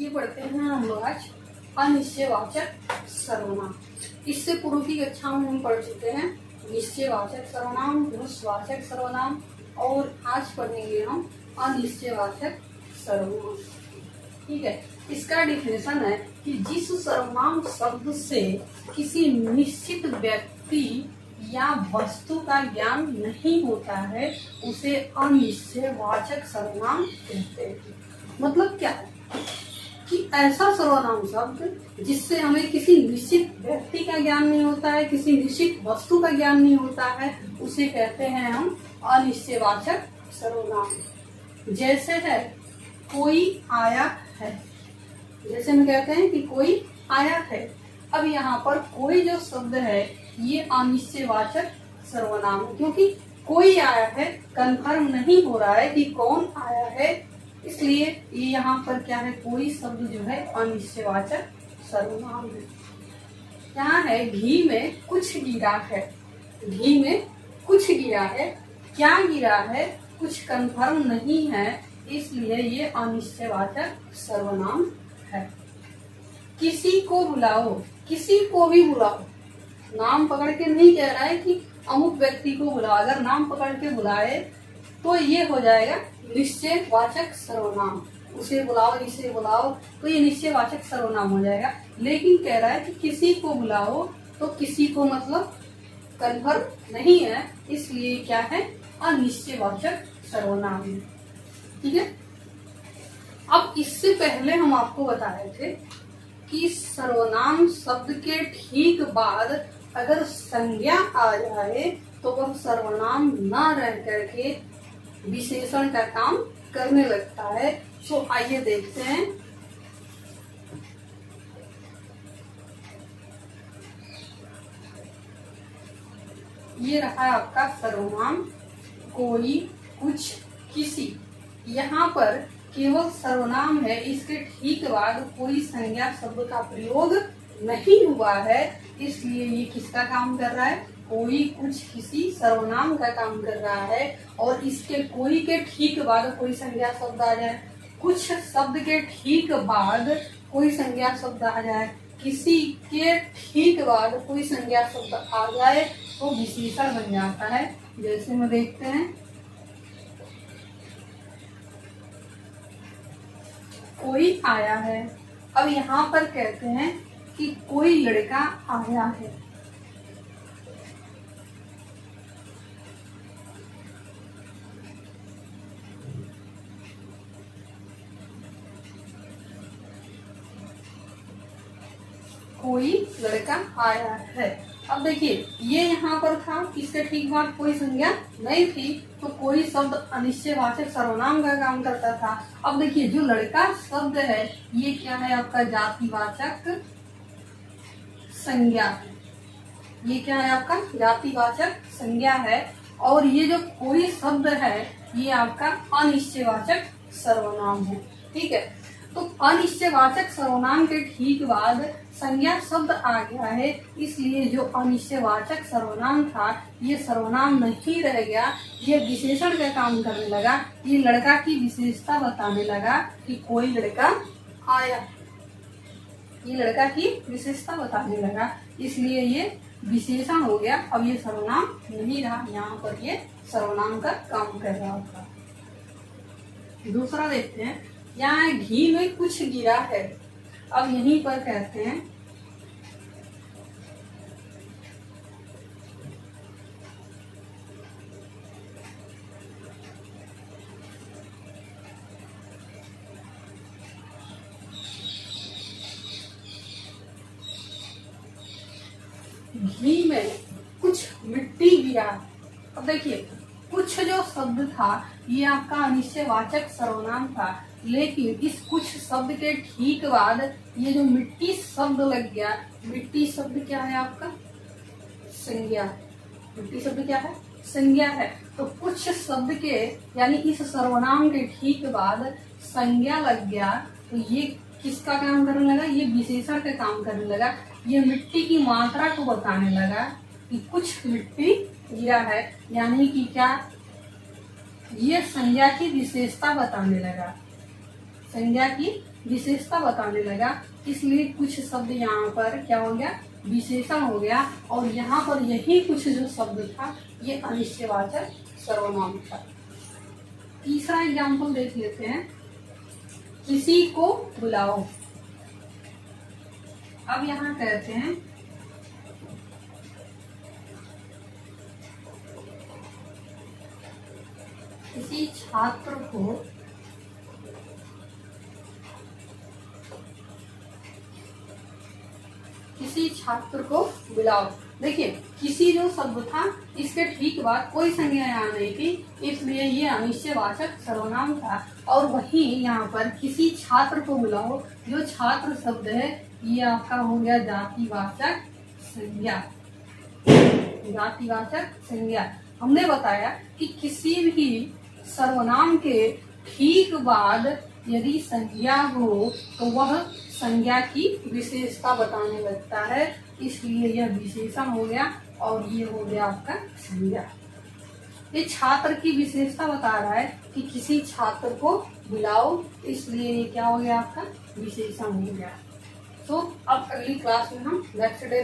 ये पढ़ते हैं हम लोग आज अनिश्चयवाचक सर्वनाम। इससे पूर्व की कक्षा में हम पढ़ चुके हैं निश्चयवाचक सर्वनाम, पुरुषवाचक सर्वनाम और आज पढ़ेंगे हम अनिश्चयवाचक सर्वनाम। ठीक है, इसका डिफिनेशन है कि जिस सर्वनाम शब्द से किसी निश्चित व्यक्ति या वस्तु का ज्ञान नहीं होता है उसे अनिश्चयवाचक सर्वनाम कहते हैं। मतलब क्या है कि ऐसा सर्वनाम शब्द जिससे हमें किसी निश्चित व्यक्ति का ज्ञान नहीं होता है, किसी निश्चित वस्तु का ज्ञान नहीं होता है, उसे कहते हैं हम अनिश्चयवाचक सर्वनाम। जैसे है कोई आया है, जैसे हम कहते हैं कि कोई आया है। अब यहाँ पर कोई जो शब्द है ये अनिश्चयवाचक सर्वनाम है, क्योंकि कोई आया है, कंफर्म नहीं हो रहा है कि कौन आया है, इसलिए ये यहाँ पर क्या है, कोई शब्द जो है अनिश्चयवाचक सर्वनाम है। यहाँ है घी में कुछ गिरा है, घी में कुछ गिरा है, क्या गिरा है कुछ कंफर्म नहीं है, इसलिए ये अनिश्चयवाचक सर्वनाम है। किसी को बुलाओ, किसी को भी बुलाओ, नाम पकड़ के नहीं कह रहा है कि अमुक व्यक्ति को बुलाओ। अगर नाम पकड़ के बुलाए तो ये हो जाएगा निश्चयवाचक सर्वनाम। उसे बुलाओ, इसे बुलाओ, तो ये निश्चयवाचक सर्वनाम हो जाएगा। लेकिन कह रहा है कि किसी को बुलाओ, तो किसी को मतलब कन्फर्म नहीं है, इसलिए क्या है, अनिश्चयवाचक सर्वनाम है। ठीक है, अब इससे पहले हम आपको बताए थे कि सर्वनाम शब्द के ठीक बाद अगर संज्ञा आ जाए तो वह सर्वनाम न रह करके विशेषण का काम करने लगता है। तो आइए देखते हैं। ये रहा आपका सर्वनाम कोई, कुछ, किसी। यहाँ पर केवल सर्वनाम है, इसके ठीक बाद कोई संज्ञा शब्द का प्रयोग नहीं हुआ है, इसलिए ये किसका काम कर रहा है, कोई, कुछ, किसी सर्वनाम का काम कर रहा है। और इसके कोई के ठीक बाद कोई संज्ञा शब्द आ जाए, कुछ शब्द के ठीक बाद कोई संज्ञा शब्द आ जाए, किसी के ठीक बाद कोई संज्ञा शब्द आ जाए तो विशेषण बन जाता है। जैसे में देखते हैं, कोई आया है। अब यहाँ पर कहते हैं कि कोई लड़का आया है। कोई लड़का आया है। अब देखिए ये यहाँ पर था, इसके ठीक बाद कोई संज्ञा नहीं थी, तो कोई शब्द अनिश्चयवाचक सर्वनाम का काम करता था। अब देखिए जो लड़का शब्द है ये क्या है, आपका जातिवाचक संज्ञा है। ये क्या है, आपका जातिवाचक संज्ञा है। और ये जो कोई शब्द है ये आपका अनिश्चयवाचक सर्वनाम है। ठीक है, तो अनिश्चयवाचक सर्वनाम के ठीक बाद संज्ञा शब्द आ गया है, इसलिए जो अनिश्चयवाचक सर्वनाम था ये सर्वनाम नहीं रह गया, ये विशेषण का काम करने लगा। ये लड़का की विशेषता बताने लगा कि कोई लड़का आया, ये लड़का की विशेषता बताने लगा, इसलिए ये विशेषण हो गया। अब ये सर्वनाम नहीं रहा, यहाँ पर ये सर्वनाम का काम कर रहा था। दूसरा देखते हैं, यहाँ घी में कुछ गिरा है। अब यहीं पर कहते हैं घी में कुछ मिट्टी गिरा। अब देखिए कुछ जो शब्द था ये आपका अनिश्चयवाचक सर्वनाम था, लेकिन इस कुछ शब्द के ठीक बाद ये जो मिट्टी शब्द लग गया। मिट्टी शब्द क्या है, आपका संज्ञा। मिट्टी शब्द क्या है, संज्ञा है। तो कुछ शब्द के यानी इस सर्वनाम के ठीक बाद संज्ञा लग गया, तो ये किसका काम करने लगा, ये विशेषण का काम करने लगा। ये मिट्टी की मात्रा को बताने लगा कि कुछ मिट्टी गिरा है, यानी कि क्या, ये संज्ञा की विशेषता बताने लगा। संज्ञा की विशेषता बताने लगा, इसलिए कुछ शब्द यहाँ पर क्या हो गया, विशेषण हो गया। और यहाँ पर यही कुछ जो शब्द था ये अनिश्चयवाचक सर्वनाम था। तीसरा एग्जाम्पल देख लेते हैं, किसी को बुलाओ। अब यहाँ कहते हैं किसी छात्र को बुलाओ। देखिए किसी जो शब्द था इसके ठीक बाद कोई संज्ञा यहाँ नहीं थी, इसलिए ये अनिश्चयवाचक सर्वनाम था। और वही यहाँ पर किसी छात्र को बुलाओ, जो छात्र शब्द है ये आपका हो गया जातिवाचक संज्ञा। जातिवाचक संज्ञा हमने बताया कि किसी भी सर्वनाम के ठीक बाद यदि संज्ञा हो तो वह संज्ञा की विशेषता बताने लगता है, इसलिए यह विशेषण हो गया और ये हो गया आपका संज्ञा। ये छात्र की विशेषता बता रहा है कि किसी छात्र को बुलाओ, इसलिए ये क्या हो गया आपका विशेषण हो गया। तो अब अगली क्लास में हम नेक्स्ट डे